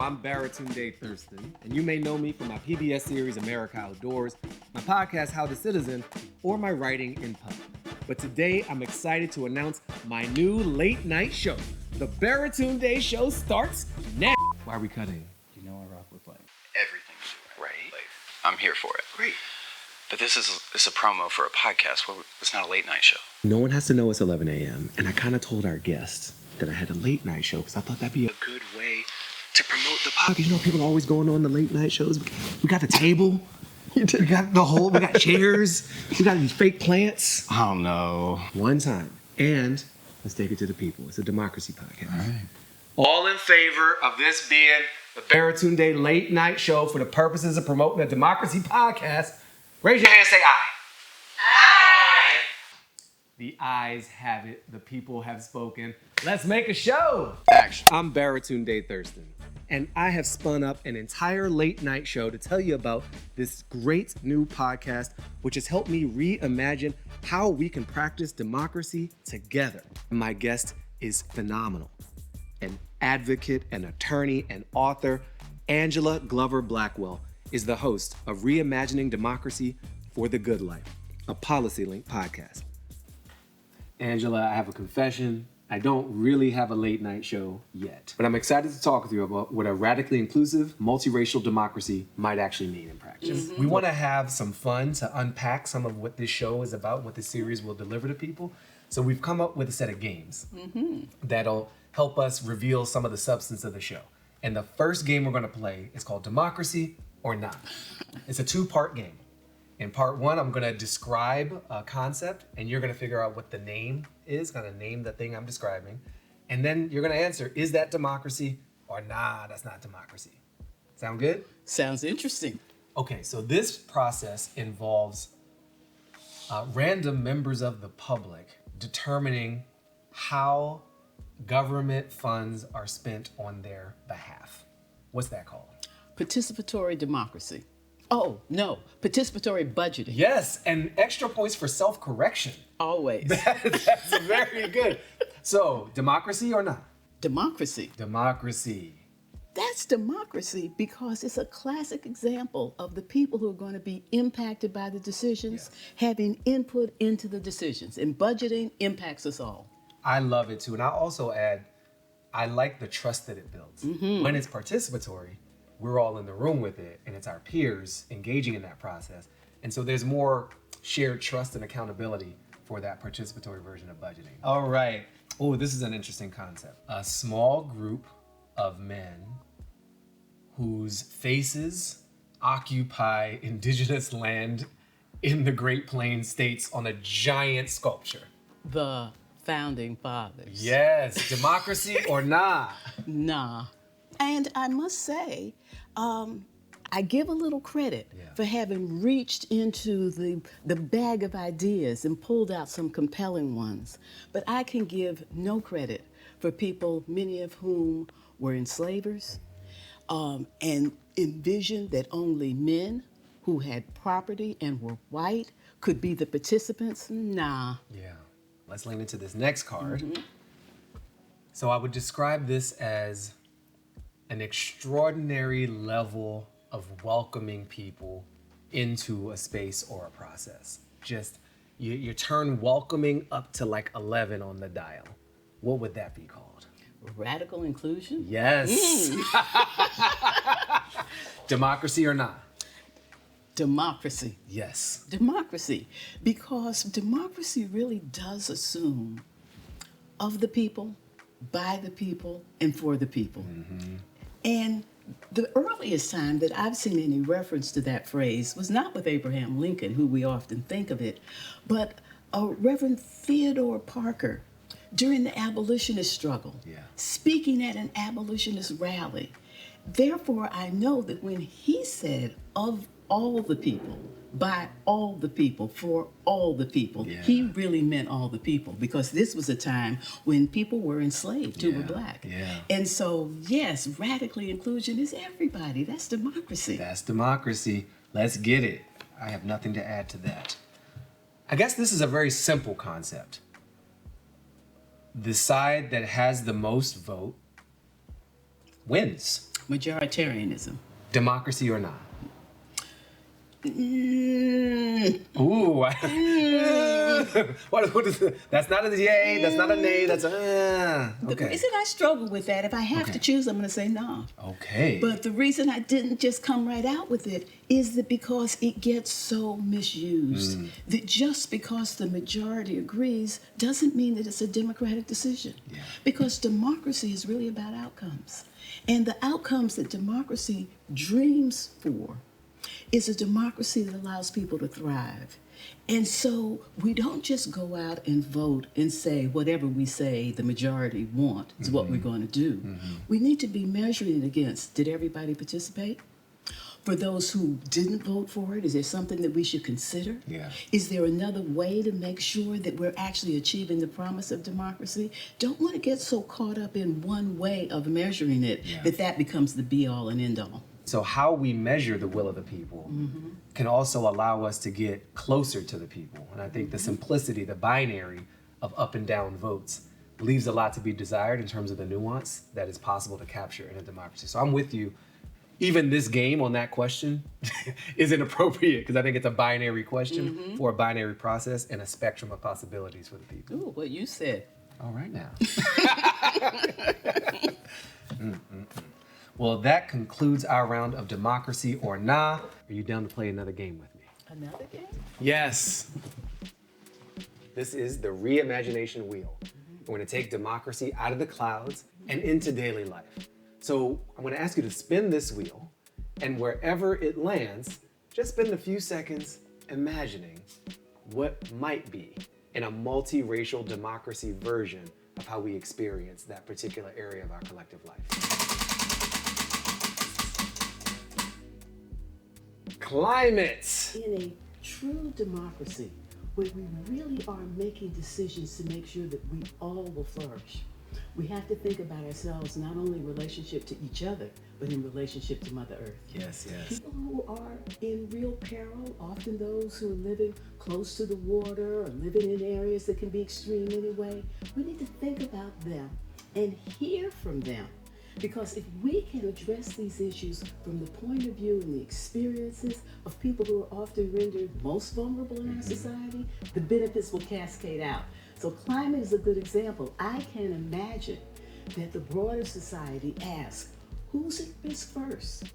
I'm Baratunde Thurston, and you may know me from my PBS series America Outdoors, my podcast How the Citizen, or my writing in public. But today I'm excited to announce my new late night show. The Baratunde Show starts now. Why are we cutting? You know I rock with like Everything. right. Like, I'm here for it. Great. But this is a promo for a podcast. Well, it's not a late night show. No one has to know it's 11 a.m., and I kind of told our guests that I had a late night show because I thought that'd be a good way to promote the podcast. You know, people are always going on the late night shows. We got the table. We got we got chairs. We got these fake plants. Oh no. One time. And let's take it to the people. It's a democracy podcast. All right. All in favor of this being the Baratunde late night show for the purposes of promoting a democracy podcast, raise your hand and say aye. Aye. The ayes have it. The people have spoken. Let's make a show. Action. I'm Baratunde Thurston, and I have spun up an entire late night show to tell you about this great new podcast, which has helped me reimagine how we can practice democracy together. My guest is phenomenal. An advocate, an attorney, and author, Angela Glover Blackwell is the host of Reimagining Democracy for the Good Life, a PolicyLink podcast. Angela, I have a confession. I don't really have a late night show yet, but I'm excited to talk with you about what a radically inclusive, multiracial democracy might actually mean in practice. We want to have some fun to unpack some of what this show is about, what this series will deliver to people. So we've come up with a set of games that'll help us reveal some of the substance of the show. And the first game we're going to play is called Democracy or Not. It's a two-part game. In part one, I'm going to describe a concept, and you're going to figure out what the name is, going to name the thing I'm describing. And then you're going to answer, is that democracy or nah, that's not democracy. Sound good? Sounds interesting. Okay, so this process involves random members of the public determining how government funds are spent on their behalf. What's that called? Participatory democracy. Oh, no, participatory budgeting. Yes, and extra points for self-correction. Always. That's very good. So, democracy or not? Democracy. Democracy. That's democracy because it's a classic example of the people who are going to be impacted by the decisions having input into the decisions. And budgeting impacts us all. I love it too. And I'll also add, I like the trust that it builds. When it's participatory, we're all in the room with it, and it's our peers engaging in that process. And so there's more shared trust and accountability for that participatory version of budgeting. All right. Oh, this is an interesting concept. A small group of men whose faces occupy indigenous land in the Great Plains states on a giant sculpture. The founding fathers. Yes, democracy or not? Nah. And I must say, I give a little credit for having reached into the bag of ideas and pulled out some compelling ones. But I can give no credit for people, many of whom were enslavers, and envisioned that only men who had property and were white could be the participants. Nah. Yeah. Let's lean into this next card. So I would describe this as an extraordinary level of welcoming people into a space or a process. Just, you turn welcoming up to like 11 on the dial. What would that be called? Radical inclusion? Yes. Democracy or not? Democracy. Yes. Democracy, because democracy really does assume of the people, by the people, and for the people. And the earliest time that I've seen any reference to that phrase was not with Abraham Lincoln, who we often think of it, but Reverend Theodore Parker during the abolitionist struggle, speaking at an abolitionist rally. Therefore, I know that when he said of all the people, by all the people, for all the people, he really meant all the people, because this was a time when people were enslaved who were black. And so, yes, radically inclusion is everybody. That's democracy. That's democracy. Let's get it. I have nothing to add to that. I guess this is a very simple concept. The side that has the most vote wins. Majoritarianism. Democracy or not? Mm. Ooh. What is it? That's not a yay, that's not a nay, that's a The okay. reason I struggle with that, if I have Okay. to choose, I'm going to say no. Okay. But the reason I didn't just come right out with it is that because it gets so misused, that just because the majority agrees doesn't mean that it's a democratic decision. Yeah. Because democracy is really about outcomes. And the outcomes that democracy dreams for is a democracy that allows people to thrive. And so we don't just go out and vote and say whatever we say the majority want is what we're going to do. We need to be measuring it against, did everybody participate? For those who didn't vote for it, is there something that we should consider? Yeah. Is there another way to make sure that we're actually achieving the promise of democracy? Don't want to get so caught up in one way of measuring it that becomes the be-all and end-all. So how we measure the will of the people can also allow us to get closer to the people. And I think the simplicity, the binary of up and down votes leaves a lot to be desired in terms of the nuance that is possible to capture in a democracy. So I'm with you. Even this game on that question is inappropriate because I think it's a binary question for a binary process and a spectrum of possibilities for the people. Ooh, what you said. All right now. Well, that concludes our round of democracy or nah. Are you down to play another game with me? Another game? Yes. This is the reimagination wheel. We're going to take democracy out of the clouds and into daily life. So I'm going to ask you to spin this wheel, and wherever it lands, just spend a few seconds imagining what might be in a multiracial democracy version of how we experience that particular area of our collective life. Climate. In a true democracy, where we really are making decisions to make sure that we all will flourish, we have to think about ourselves not only in relationship to each other, but in relationship to Mother Earth. Yes, yes. People who are in real peril, often those who are living close to the water or living in areas that can be extreme anyway, we need to think about them and hear from them. Because if we can address these issues from the point of view and the experiences of people who are often rendered most vulnerable in our society, the benefits will cascade out. So climate is a good example. I can imagine that the broader society asks, who's at risk first?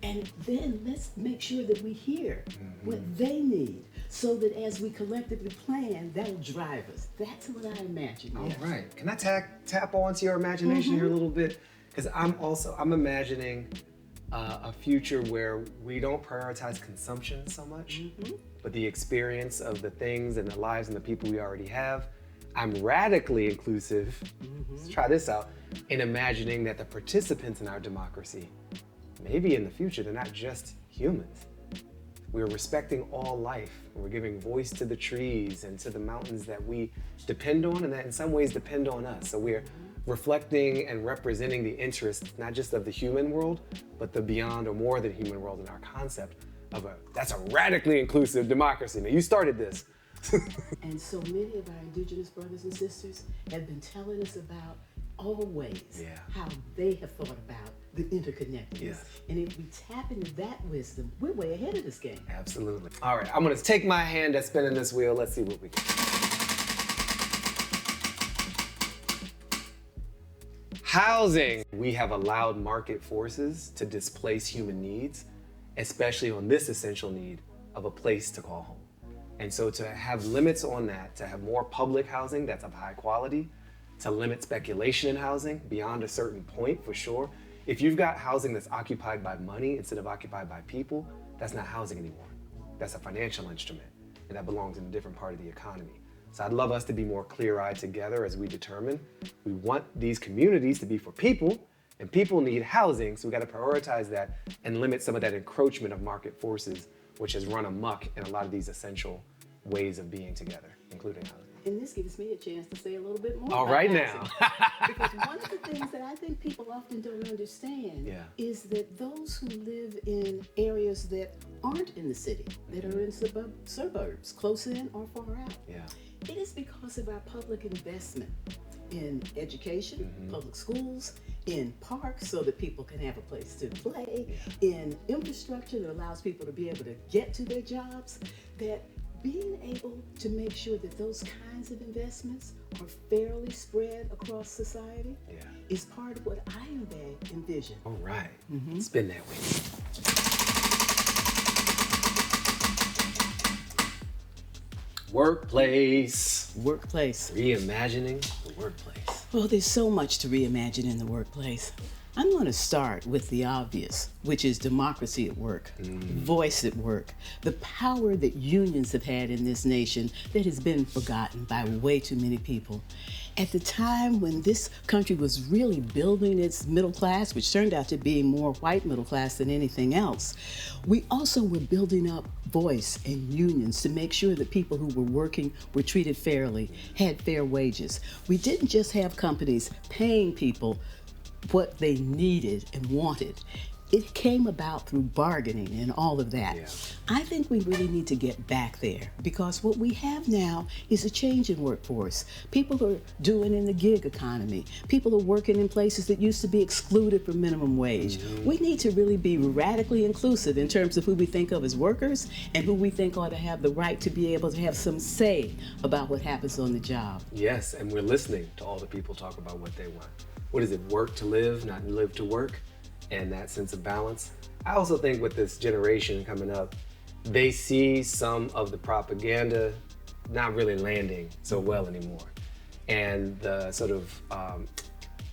And then let's make sure that we hear what they need so that as we collectively plan, that'll drive us. That's what I imagine. All right. Can I tap onto your imagination here a little bit? Because I'm imagining a future where we don't prioritize consumption so much, but the experience of the things and the lives and the people we already have. I'm radically inclusive, let's try this out, in imagining that the participants in our democracy, maybe in the future, they're not just humans. We're respecting all life, and we're giving voice to the trees and to the mountains that we depend on and that in some ways depend on us. So we're reflecting and representing the interests, not just of the human world, but the beyond or more than human world in our concept of that's a radically inclusive democracy. Now, you started this. And so many of our indigenous brothers and sisters have been telling us about always how they have thought about the interconnectedness. Yes. And if we tap into that wisdom, we're way ahead of this game. Absolutely. All right, I'm gonna take my hand at spinning this wheel. Let's see what we get. Housing. We have allowed market forces to displace human needs, especially on this essential need of a place to call home. And so to have limits on that, to have more public housing that's of high quality, to limit speculation in housing beyond a certain point for sure. If you've got housing that's occupied by money instead of occupied by people, that's not housing anymore. That's a financial instrument, and that belongs in a different part of the economy. So I'd love us to be more clear-eyed together as we determine we want these communities to be for people, and people need housing, so we gotta prioritize that and limit some of that encroachment of market forces, which has run amok in a lot of these essential ways of being together, including housing. And this gives me a chance to say a little bit more All about right housing. now. Because one of the things that I think people often don't understand is that those who live in areas that aren't in the city, that are in suburbs, close in or far out, it is because of our public investment in education, public schools, in parks so that people can have a place to play, in infrastructure that allows people to be able to get to their jobs, that being able to make sure that those kinds of investments are fairly spread across society is part of what I envision. All right. Spin that way. Workplace. Reimagining the workplace. Well, there's so much to reimagine in the workplace. I'm going to start with the obvious, which is democracy at work, voice at work, the power that unions have had in this nation that has been forgotten by way too many people. At the time when this country was really building its middle class, which turned out to be more white middle class than anything else, we also were building up voice and unions to make sure that people who were working were treated fairly, had fair wages. We didn't just have companies paying people what they needed and wanted. It came about through bargaining and all of that. I think we really need to get back there because what we have now is a change in workforce. People are doing in the gig economy. People are working in places that used to be excluded from minimum wage. We need to really be radically inclusive in terms of who we think of as workers and who we think ought to have the right to be able to have some say about what happens on the job. Yes, and we're listening to all the people talk about what they want. What is it? Work to live, not live to work. And that sense of balance. I also think with this generation coming up, they see some of the propaganda not really landing so well anymore. And the sort of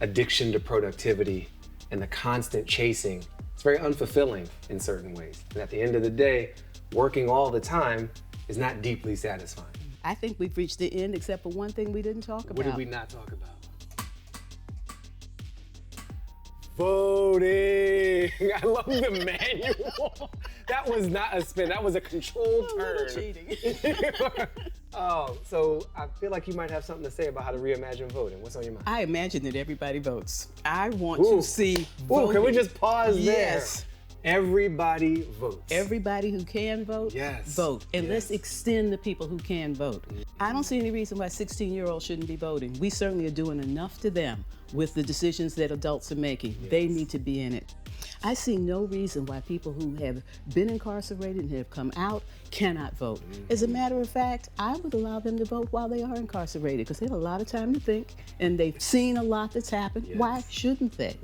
addiction to productivity and the constant chasing, it's very unfulfilling in certain ways. And at the end of the day, working all the time is not deeply satisfying. I think we've reached the end except for one thing we didn't talk about. What did we not talk about? Voting. I love the manual. That was not a spin. That was a controlled turn. Cheating. Oh, so I feel like you might have something to say about how to reimagine voting. What's on your mind? I imagine that everybody votes. I want to see voting. Can we just pause there? Yes. Everybody votes. Everybody who can vote, vote. And let's extend the people who can vote. I don't see any reason why 16-year-olds shouldn't be voting. We certainly are doing enough to them with the decisions that adults are making. They need to be in it. I see no reason why people who have been incarcerated and have come out cannot vote. As a matter of fact, I would allow them to vote while they are incarcerated because they have a lot of time to think and they've seen a lot that's happened. Why shouldn't they?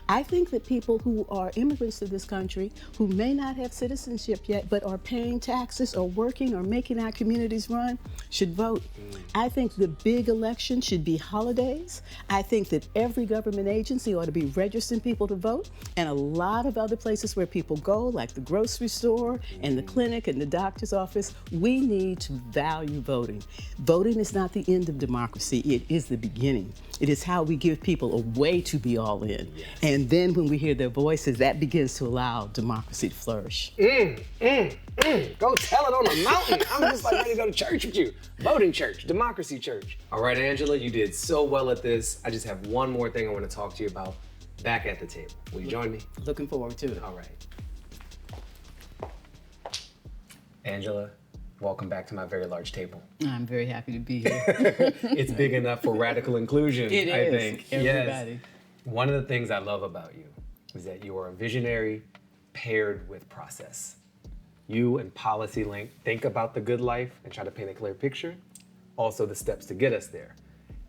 I think that people who are immigrants to this country who may not have citizenship yet but are paying taxes or working or making our communities run should vote. I think the big election should be holidays. I think that every government agency ought to be registering people to vote, and a lot of other places where people go, like the grocery store and the clinic and the doctor's office, we need to value voting. Voting is not the end of democracy, it is the beginning. It is how we give people a way to be all in. And then when we hear their voices, that begins to allow democracy to flourish. Go tell it on the mountain. I'm just like ready to go to church with you. Voting church, democracy church. All right, Angela, you did so well at this. I just have one more thing I want to talk to you about back at the table. Will you join me? Looking forward to it. All right. Angela, welcome back to my very large table. I'm very happy to be here. It's big enough for radical inclusion, I think. Everybody. Yes. One of the things I love about you is that you are a visionary paired with process. You and PolicyLink think about the good life and try to paint a clear picture, also the steps to get us there.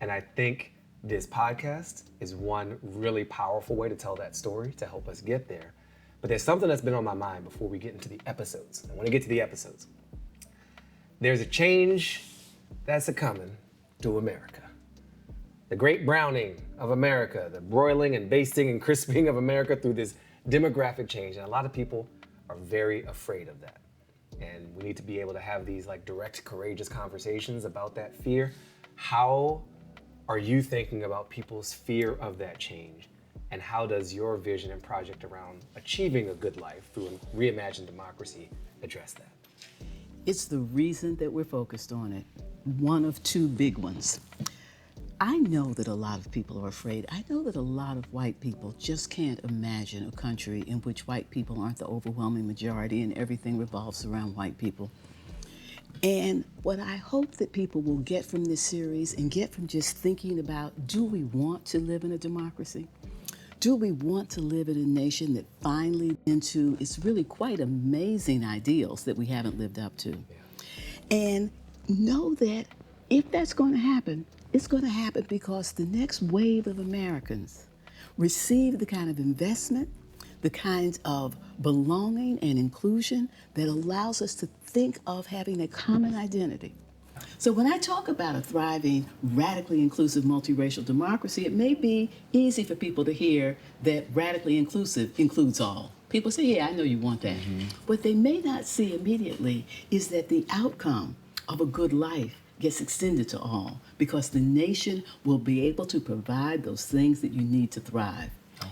And I think this podcast is one really powerful way to tell that story to help us get there. But there's something that's been on my mind before we get into the episodes. I want to get to the episodes. There's a change that's a-coming to America. The great browning of America, the broiling and basting and crisping of America through this demographic change. And a lot of people are very afraid of that. And we need to be able to have these like direct, courageous conversations about that fear. How are you thinking about people's fear of that change? And how does your vision and project around achieving a good life through Reimagining Democracy address that? It's the reason that we're focused on it. One of two big ones. I know that a lot of people are afraid. I know that a lot of white people just can't imagine a country in which white people aren't the overwhelming majority and everything revolves around white people. And what I hope that people will get from this series and get from just thinking about, do we want to live in a democracy? Do we want to live in a nation that finally into it's really quite amazing ideals that we haven't lived up to? And know that if that's going to happen, it's going to happen because the next wave of Americans receive the kind of investment, the kind of belonging and inclusion that allows us to think of having a common identity. So when I talk about a thriving, radically inclusive, multiracial democracy, it may be easy for people to hear that radically inclusive includes all. People say, yeah, I know you want that. What they may not see immediately is that the outcome of a good life gets extended to all because the nation will be able to provide those things that you need to thrive.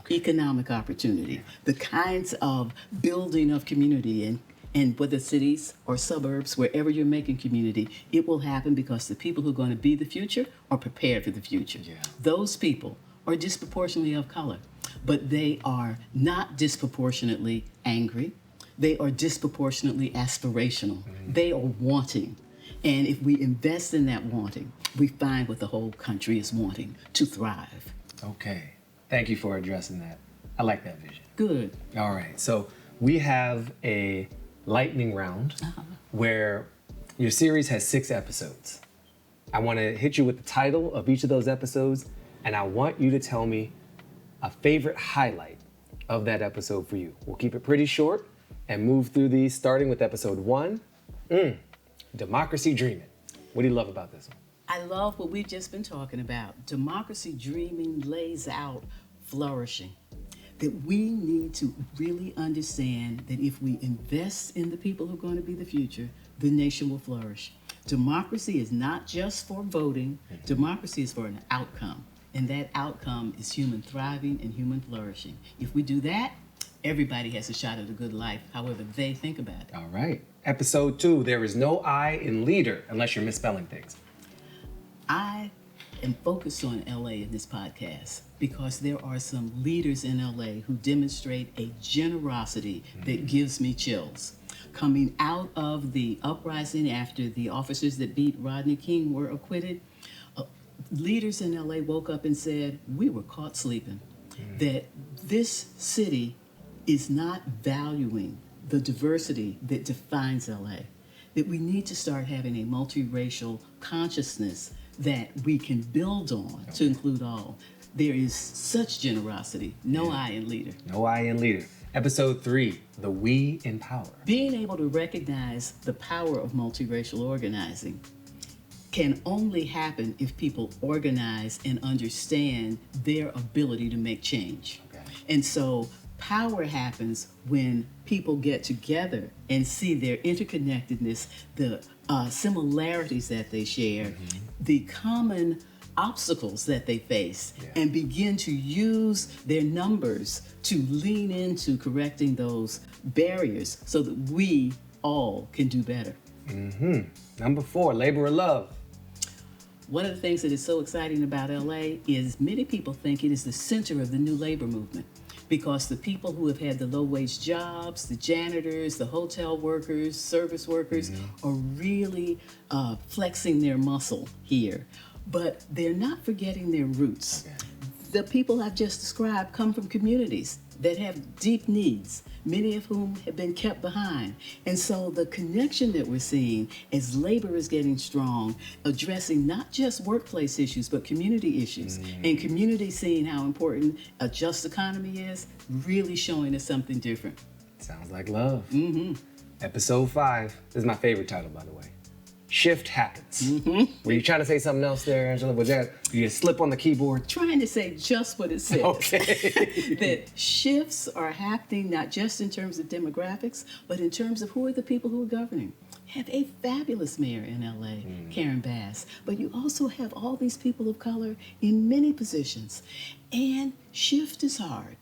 Economic opportunity, the kinds of building of community and whether cities or suburbs, wherever you're making community, it will happen because the people who are going to be the future are prepared for the future. Those people are disproportionately of color, but they are not disproportionately angry. They are disproportionately aspirational. They are wanting. And if we invest in that wanting, we find what the whole country is wanting, to thrive. Okay. Thank you for addressing that. I like that vision. Good. All right. So we have a lightning round where your series has 6 episodes. I want to hit you with the title of each of those episodes, and I want you to tell me a favorite highlight of that episode for you. We'll keep it pretty short and move through these, starting with episode 1, Democracy Dreaming. What do you love about this one? I love what we've just been talking about. Democracy dreaming lays out flourishing. That we need to really understand that if we invest in the people who are going to be the future, the nation will flourish. Democracy is not just for voting. Democracy is for an outcome. And that outcome is human thriving and human flourishing. If we do that, everybody has a shot at a good life, however they think about it. All right. Episode 2, there is no I in leader unless you're misspelling things. I am focused on LA in this podcast because there are some leaders in LA who demonstrate a generosity that gives me chills. Coming out of the uprising after the officers that beat Rodney King were acquitted, leaders in LA woke up and said, we were caught sleeping. That this city is not valuing the diversity that defines LA. That we need to start having a multiracial consciousness that we can build on to include all. There is such generosity. No I in leader. No I in leader. Episode 3, the we in power. Being able to recognize the power of multiracial organizing can only happen if people organize and understand their ability to make change. And so power happens when people get together and see their interconnectedness, the similarities that they share, the common obstacles that they face, and begin to use their numbers to lean into correcting those barriers so that we all can do better. Number 4, labor of love. One of the things that is so exciting about LA is many people think it is the center of the new labor movement, because the people who have had the low-wage jobs, the janitors, the hotel workers, service workers, are really flexing their muscle here. But they're not forgetting their roots. The people I've just described come from communities that have deep needs, many of whom have been kept behind. And so the connection that we're seeing as labor is getting strong, addressing not just workplace issues, but community issues, and community seeing how important a just economy is, really showing us something different. Sounds like love. Episode 5, this is my favorite title, by the way. Shift happens. Were you trying to say something else there, Angela? Was that, you slip on the keyboard? Trying to say just what it says. Okay. That shifts are happening not just in terms of demographics, but in terms of who are the people who are governing. Have a fabulous mayor in LA, Karen Bass, but you also have all these people of color in many positions. And shift is hard.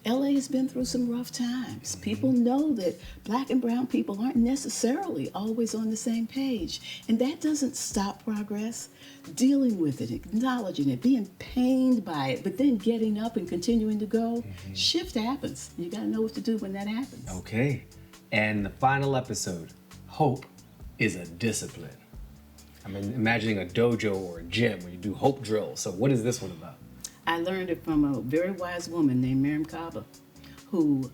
LA has been through some rough times. People know that black and brown people aren't necessarily always on the same page. And that doesn't stop progress. Dealing with it, acknowledging it, being pained by it, but then getting up and continuing to go. Shift happens. You gotta know what to do when that happens. Okay. And the final episode, hope is a discipline. I'm imagining a dojo or a gym where you do hope drills. So what is this one about? I learned it from a very wise woman named Miriam Kaba, who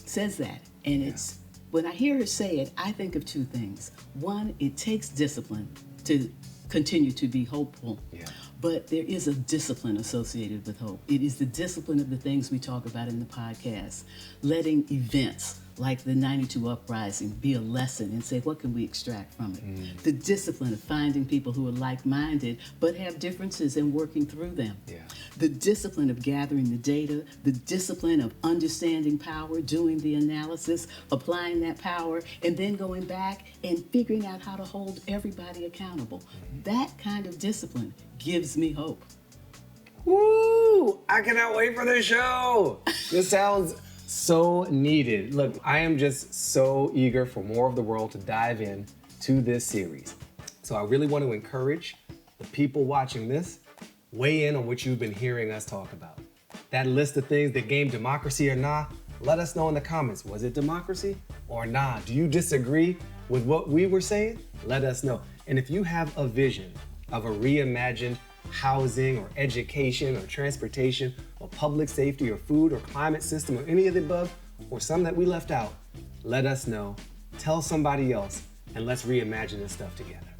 says that. And it's, when I hear her say it, I think of two things. One, it takes discipline to continue to be hopeful. Yeah. But there is a discipline associated with hope. It is the discipline of the things we talk about in the podcast, letting events like the 92 uprising be a lesson and say, what can we extract from it? The discipline of finding people who are like-minded but have differences and working through them. Yeah. The discipline of gathering the data, the discipline of understanding power, doing the analysis, applying that power, and then going back and figuring out how to hold everybody accountable. That kind of discipline gives me hope. Woo! I cannot wait for this show. This sounds so needed. Look, I am just so eager for more of the world to dive in to this series. So I really want to encourage the people watching this, weigh in on what you've been hearing us talk about. That list of things that game democracy or nah, let us know in the comments. Was it democracy or nah? Do you disagree with what we were saying? Let us know. And if you have a vision of a reimagined housing or education or transportation or public safety or food or climate system or any of the above, or some that we left out, let us know. Tell somebody else, and let's reimagine this stuff together.